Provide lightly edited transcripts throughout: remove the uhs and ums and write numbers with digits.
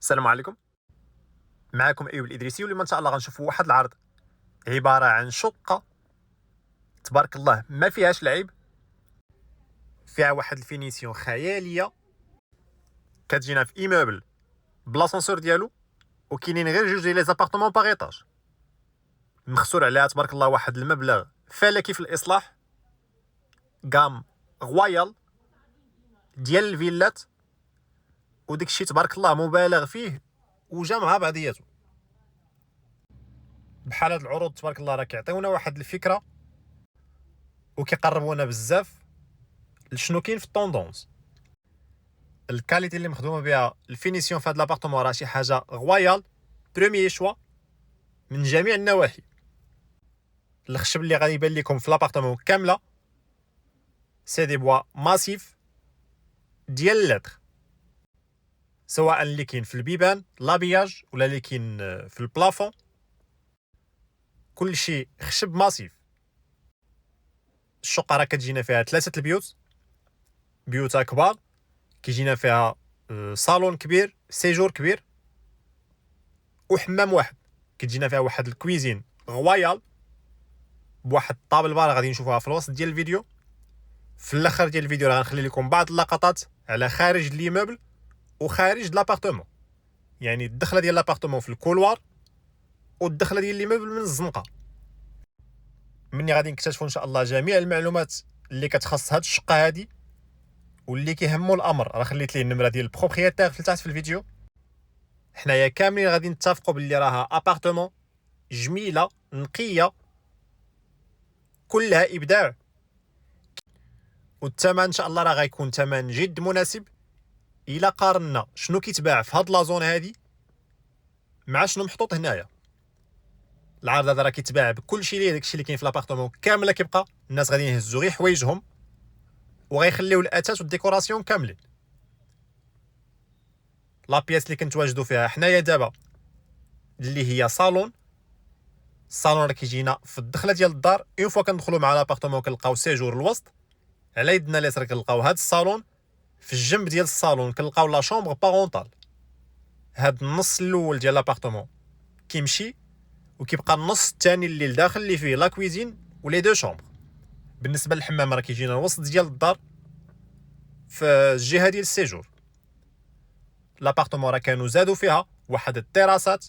السلام عليكم. معكم ايوب الادريسي، واليوم ان شاء الله غنشوفوا واحد العرض عباره عن شقه تبارك الله ما فيهاش لعيب، فيها واحد الفينيسيون خياليه، كتجينا في ايموبل بلاصونسور ديالو، وكاينين غير جوج ديال لي زابارتمون باغ ايطاج، مخسور عليها تبارك الله واحد المبلغ فلكي في الاصلاح، كام غوايال ديال الفيلات، وداك الشيء تبارك الله مبالغ فيه وجا مع بعضياته. بحال هاد العروض تبارك الله راه كيعطيونا واحد الفكره وكيقربونا بزاف لشنو كاين في الطوندونس. الكاليتي اللي مخدومه بها الفينيسيون في هذا لابارتمون راه شي حاجه غوايال، بروميي شوا من جميع النواحي. الخشب اللي غادي يبان لكم في لابارتمون كامله سي دي بوا ماسيف ديال اللتر، سواء اللي كاين في البيبان لابياج ولا اللي كاين في البلافون، كل شيء خشب ماسيف. الشقه راه كتجينا فيها 3 البيوت، بيوتها كبار، كيجينا فيها صالون كبير، سيجور كبير، وحمام واحد. كتجينا فيها واحد الكويزين غوايال بواحد الطابل بار غادي نشوفوها في الوسط ديال الفيديو. في الاخر ديال الفيديو راه غنخلي لكم بعض اللقطات على خارج ليموبل وخارج لابارتمون، يعني الدخله ديال لابارتمون في الكولوار والدخله ديال ليموبل من الزنقه. مني غادي نكتشفوا ان شاء الله جميع المعلومات اللي كتخص هاد الشقه هادي، واللي كيهمو الامر راه خليت ليه النمره ديال البروبريتير في تحت في الفيديو. حنايا كاملين غادي نتفقوا باللي راها ابارتمون جميله نقيه كلها ابداع، والثمن ان شاء الله راه غيكون ثمن جد مناسب. الا قارنا شنو كيتباع في هاد لازون هادي مع شنو محطوط هنايا، العرض هذا راه كيتباع بكل شيء، داكشي اللي كاين في لابارتمون كامله كيبقى. الناس غادي يهزوا غير حوايجهم وغيخليو الاثاث والديكوراسيون كاملين. لا بياس اللي كنتواجدوا فيها حنايا دابا اللي هي صالون. الصالون راه كيجينا في الدخله ديال الدار، اون فوا كندخلوا مع لابارتمون كنلقاو سيجور الوسط، على يدنا اليسار كنلقاو هاد الصالون، في الجنب ديال الصالون كنلقاو لا شومبر بارونطال. هاد النص الاول ديال لابارتمون كيمشي وكيبقى النص الثاني اللي لداخل اللي فيه لا كويزين ولي دو شومبر. بالنسبه للحمام راه كيجينا الوسط ديال الدار في الجهه ديال السيجور. لابارتمون راه كانوا زادوا فيها واحد التيراسات،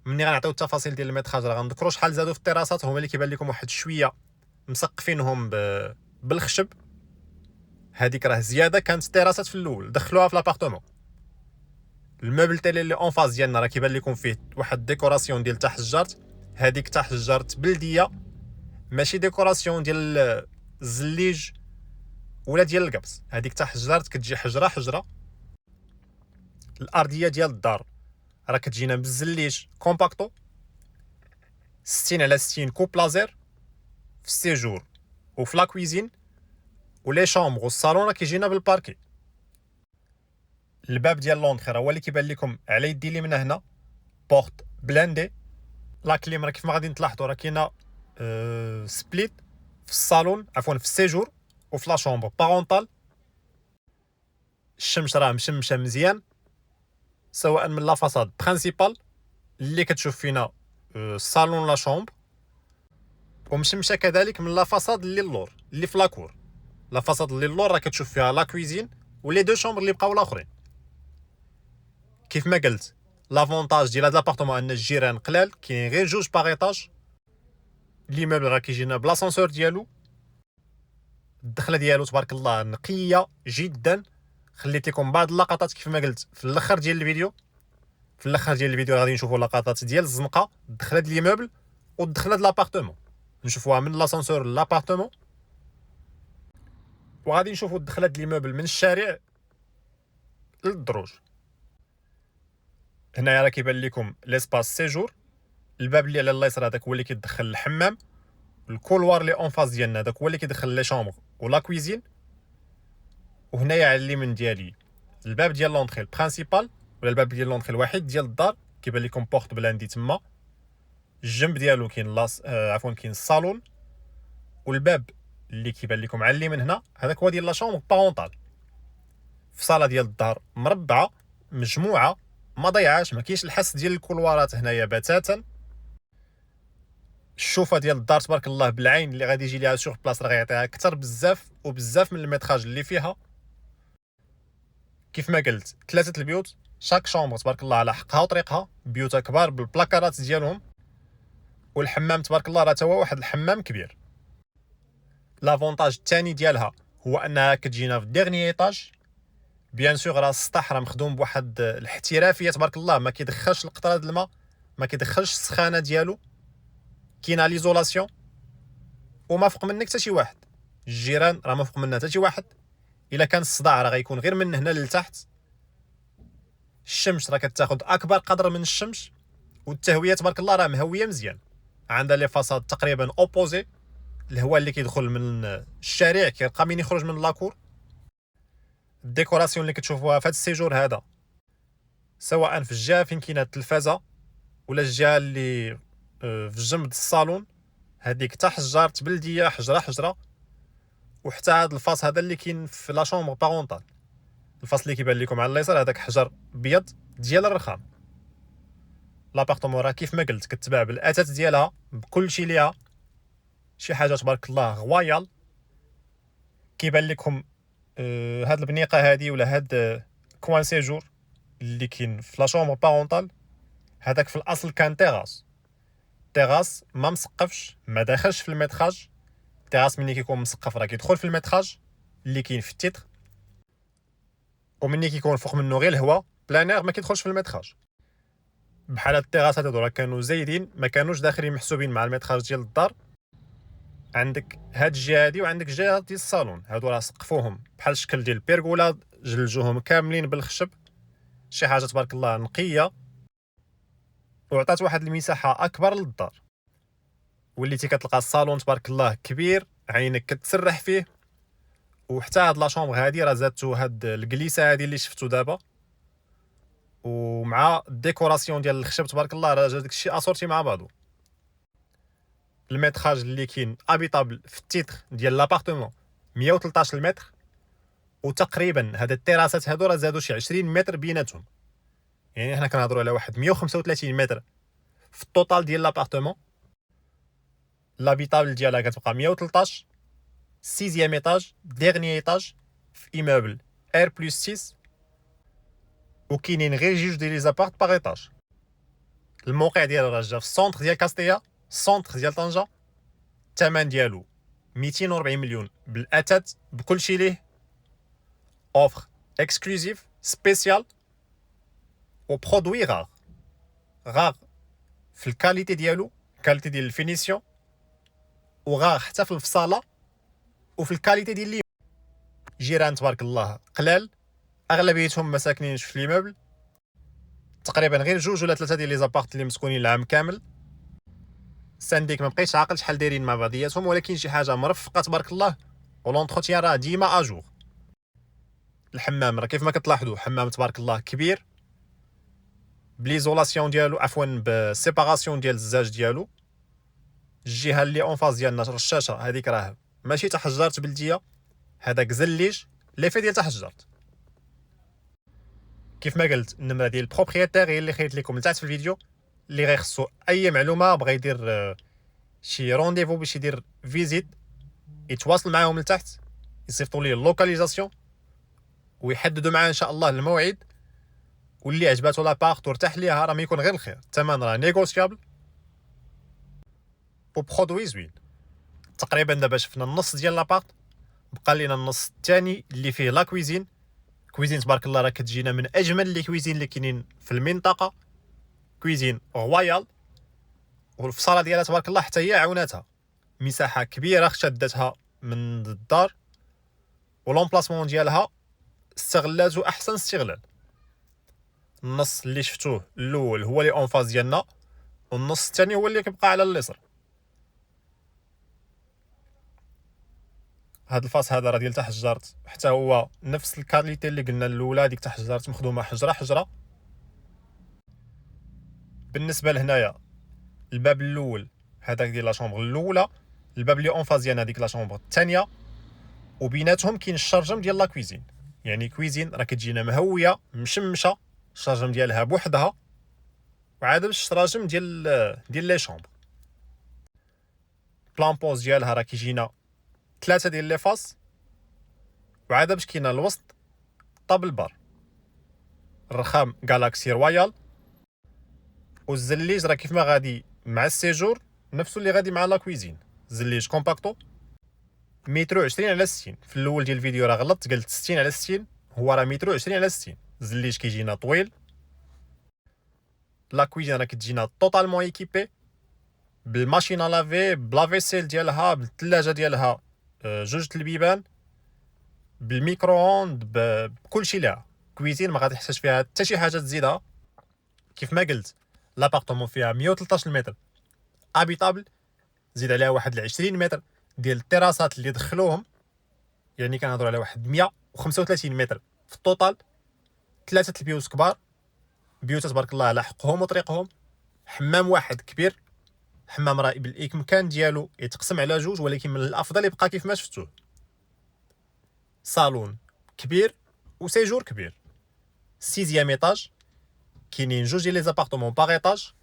مني غنعطيو التفاصيل ديال الميتراج راه غنذكروا شحال زادوا في التيراسات، هما اللي كيبان لكم واحد شويه مسقفينهم بالخشب. هذيك راه زياده كانت التيراسات في الاول دخلوها في لابارتمون. الموبل تيلي اللي اون فاس ديالنا راه كيبان لكم فيه واحد الديكوراسيون ديال تاع حجارت، هذيك تاع حجارت بلديه، ماشي ديكوراسيون ديال الزليج ولا ديال القبص. هذيك تاع حجارت كتجي حجره حجره. الارضيه ديال الدار راه كتجينا بالزليج كومباكتو 60 على 60 كوب لازير في السيجور وفي لا كويزين، ولي شامبر والصالون راه كيجينا بالباركي. الباب ديال لونطري راه هو اللي كيبان لكم على يدي اليمنى هنا، بورت بلاندي. لا كليم راه كيف ما غادي تلاحظوا راه كاينه سبليت في الصالون، عفوا في السيجور وفي لا شومبر بارونطال. الشمس راه مشمشه مزيان، سواء من لا فاصاد برينسيبال اللي كتشوف فينا الصالون لا شومبر، ومشمشه كذلك من لا فاصاد اللي اللور اللي في لاكور. لا فاصاد اللي اللور راه كتشوف فيها لا كويزين ولي دو شومبر اللي بقاو الاخرين. كيف ما قلت لافونتاج ديال هاد لابارتمون ان الجيران قلال، كاين غير جوج باغ ايطاج. ليموبل راه كيجينا بلاصونسور ديالو، الدخله ديالو تبارك الله نقيه جدا. خليت لكم بعض اللقطات كيف ما قلت في الاخر ديال الفيديو. في الاخر ديال الفيديو غادي نشوفوا لقطات ديال الزنقه، الدخله ديال ليموبل والدخله ديال لابارتمون، نشوفوها من لاسانسور لابارتمون، وغادي نشوفوا الدخله ديال ليموبل من الشارع للدروج. هنايا راه كيبان لكم ليسباس سيجور. الباب اللي على اليسار هذاك هو اللي كيدخل الحمام، الكولوار اللي اون فاس ديالنا هذاك هو اللي كيدخل لي شامبر ولا كويزين. وهنايا على اليمين ديالي الباب ديال لونطري البرينسيبال ولا الباب ديال لونطري الوحيد ديال الدار، كيبان لكم بورت بلاندي تما. الجنب ديالو كاين كاين الصالون، والباب اللي كيبان لكم على اليمين هنا هذاك هو ديال لا شومبر بارونطال. في صاله ديال الدار مربعه مجموعه ما ضيعاش، ما كاينش الحس ديال الكولوارات هنايا بتاتا. الشوفه ديال الدار تبارك الله بالعين اللي غادي يجي ليها سوغ بلاص راه غيعطيها اكثر بزاف وبزاف من الميتراج اللي فيها. كيف ما قلت 3 البيوت، شاك شومبر تبارك الله على حقها وطريقها، بيوت كبار بالبلاكارات ديالهم، والحمام تبارك الله راه تا هو واحد الحمام كبير. لافونتاج الثاني ديالها هو انها كتجينا في الديرني ايطاج. بيان سور راه السطح راه مخدوم بواحد الاحترافيه تبارك الله، ما كيدخلش القطره د الماء، ما كيدخلش السخانه ديالو، كاينه ليزولاسيون، وما فوق منك حتى شي واحد. الجيران راه ما فوق منها حتى شي واحد. الا كان الصداع راه غيكون غير من هنا لتحت. الشمس راه كتاخذ اكبر قدر من الشمس، والتهويه تبارك الله راه مهويه مزيان. عندها لي فاصاد تقريبا اوبوزي، الهواء اللي كيدخل من الشارع كيلقى من يخرج من لاكور. الديكوراسيون اللي كتشوفوها في هذا السيجور هذا، سواء في الجهه فين كاينه التلفازه ولا الجهه اللي في جنب الصالون، هذيك حتى حجارت بلديه حجره حجره. وحتى هذا الفاس هذا اللي كاين في لا شومبر بارونطال، الفاس اللي كيبان لكم على اليسار هذاك حجر ابيض ديال الرخام. لابارتمون راه كيف ما قلت كتباع بالاثاث ديالها بكل شيء ليها، شي حاجه تبارك الله غوايال. كيبان لكم هاد البنيقه هادي ولا هاد كوان سيجور اللي كاين في لا شومبر بارونطال، هذاك في الاصل كان تيراس ما مسقفش، ما داخلش في الميتراج. تيراس ملي كيكون مسقف راه كيدخل في الميتراج اللي كاين في التيتر، ومني كيكون فوق منه غير الهواء بلانير ما كيدخلش في الميتراج. بحال هاد التيراسات هادو راه كانوا زايدين، ما كانوش داخلين محسوبين مع الميتراج ديال الدار. عندك هاد الجهه هادي وعندك الجهه ديال الصالون، هادو راه سقفوهم بحال الشكل ديال البيرغولا، جلجوهم كاملين بالخشب، شي حاجه تبارك الله نقيه، وعطات واحد المساحه اكبر للدار. وليتي كتلقى الصالون تبارك الله كبير، عينك كتسرح فيه. وحتى هاد لا شومبر هادي راه زادتو هاد الكليسه هادي اللي شفتو دابا، ومع الديكوراسيون ديال الخشب تبارك الله راه جا داكشي اسورتي مع بعضو. الميتراج اللي كاين ابيطابل في التيتر ديال لابارتمون 113 متر، وتقريبا هاد التيراسات هادو راه زادو شي 20 متر بيناتهم. يعني حنا كنهضروا على واحد 135 متر في التوتال ديال لابارتمون. لابيطابل ديالها كتبقى 113، 6 ايطاج ديرني ايطاج في ايموبل ار بلس 6، وكاينين غير جوج ديال لي زابارت باغ ايطاج. الموقع ديالو راه جا في السونتر ديال كاستيا، السونتر ديال طنجة. الثمن ديالو 240 مليون بالاثاث بكل شيء ليه، اوفر اكسكلوزيف سبيسيال، وبرودوي غار في الكاليتي ديالو، كاليتي ديال الفينيسيون، وغار حتى في الفصاله وفي الكاليتي ديال لي. جيران تبارك الله قلال، اغلبيتهم ما ساكنينش في ليموبل، تقريبا غير جوج ولا 3 ديال لي زابارت اللي مسكونين العام كامل. سانديك ما بقيتش عاقل شحال دايرين مع بعضياتهم، ولكن شي حاجه مرفقه تبارك الله، ولونتروتيان راه ديما اجور. الحمام راه كيف ما كتلاحظوا حمام تبارك الله كبير، بليزولاسيون ديالو، عفوا بسيباراسيون ديال الزاج ديالو. الجهه اللي اون فاز ديالنا الشاشه هذيك راه ماشي تحجرت بلديه، هذاك زليج لي في ديال تحجرت. كيف ما قلت النمره ديال البروبريتير هي اللي خليت لكم لتحت في الفيديو. اللي غيخصو اي معلومه بغى يدير شي رونديفو باش يدير فيزيت، يتواصل معاهم لتحت، يصيفطوا ليه اللوكاليزاسيون ويحددوا معاه ان شاء الله الموعد. واللي عجباتو لابارت وارتاح ليها راه ما يكون غير الخير، الثمن راه نيغوسيابل وبرودوي زوين. تقريبا دابا شفنا النص ديال لابارت، بقى لينا النص الثاني اللي فيه لا كويزين. كويزين تبارك الله راه كتجينا من اجمل لي كويزين اللي كاينين في المنطقه، كويزين رويال. والفصاله ديالها تبارك الله حتى هي عاوناتها، مساحه كبيره شدتها من الدار، ولومبلاسمون ديالها استغلاتو احسن استغلال. النص اللي شفتوه الاول هو لي اون فاز ديالنا، والنص الثاني هو اللي كيبقى على اليسار. هاد الفاس هذا راه ديال تحجرت، حتى هو نفس الكاليتي اللي قلنا الاولى، ديك تحجرت مخدومه حجره حجره. بالنسبه لهنايا الباب الاول هذاك ديال لا شومبر الاولى، الباب اللي اون فاز ديالنا ديك لا شومبر الثانيه، وبيناتهم كاين الشرجم ديال لا كويزين. يعني كويزين راه كتجينا مهويه مشمشه الشراجم ديالها بوحدها، وعاد باش الشراجم ديال لي شومبر. بلان بوز ديالها راه كيجينا 3 ديال لي فاس، وعاد باش كاينه الوسط طابل بار، الرخام جالاكسي رويال، والزليج راه كيف ما غادي مع السيجور نفسه اللي غادي مع لا كويزين. زليج كومباكتو متر 20 على 60. في الاول ديال الفيديو راه غلطت قلت 60 على 60، هو راه متر 20 على 60. الزليج كيجينا طويل. لا كويزين راه كتجينا توتالمون ايكيبي بالماشين لافي، بلا فيسيل ديالها، بالثلاجه ديالها، جوج البيبان، بالميكرو اوند، بكلشي ليها. كويزين ما غادي تحتاج فيها حتى شي حاجه تزيدها. كيف ما قلت لابارتمون فيها 113 متر ابيتابل، زيد عليها واحد 20 متر ديال التيراسات اللي دخلوهم، يعني كنهضروا على واحد 135 متر في التوتال. 3 البيوت كبار، بيوت تبارك الله على حقهم وطريقهم. حمام واحد كبير، حمام راه بالامكان ديالو يتقسم على جوج، ولكن من الافضل يبقى كيف ما شفتوه. صالون كبير وسيجور كبير. 6 ايطاج، كاينين جوج ديال لي زابارتمون باغ ايطاج.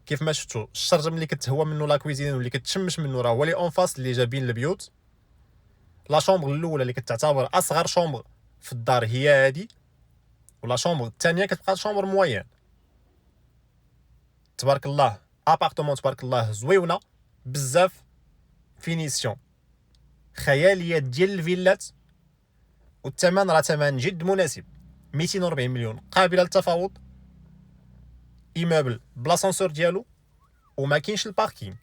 كيف ما شفتوا الشرجم اللي كتهوى منه لا كويزين واللي كتشمش منه راه هو لي اون فاس اللي جابين البيوت. لا شومبر الاولى اللي كتعتبر اصغر شومبر في الدار هي هادي، ولا شومبر الثانيه كتبقى شومبر موين. تبارك الله ابارتمون تبارك الله زويونه بزاف، فينيسيون خياليه ديال الفيلات، والثمن راه ثمن جد مناسب. 240 مليون قابله للتفاوض. ايموبل بلاسانسور ديالو، وما كاينش الباركينغ.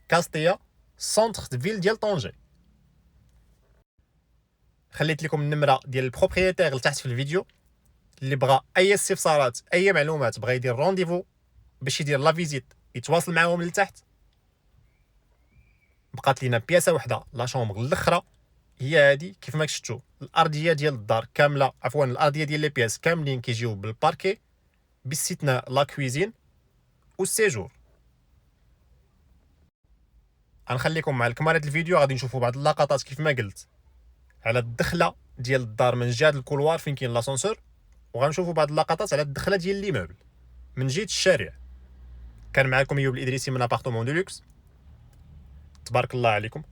كاستيا سونتر فيل ديال طنجة. خليت لكم النمره ديال البروبريتير لتحت في الفيديو، اللي بغى اي استفسارات اي معلومات بغى يدير رونديفو باش يدير لا فيزيت يتواصل معاهم لتحت. بقات لينا بياسه وحده لا شومبر الاخرى هي هادي. كيف ما شفتوا الارضيه ديال الدار كامله، عفوا الارضيه ديال لي بياس كاملين كيجيو بالباركي باستثناء لا كويزين والسيجور. غنخليكم مع الكمالة الفيديو، غادي نشوفوا بعض اللقطات كيف ما قلت على الدخله ديال الدار من جهه الكولوار فين كاين لاسانسور، وغنشوفوا بعض اللقطات على الدخله ديال ليموبل من جهه الشارع. كان معكم ايوب الادريسي من ابارتمون دو لوكس. تبارك الله عليكم.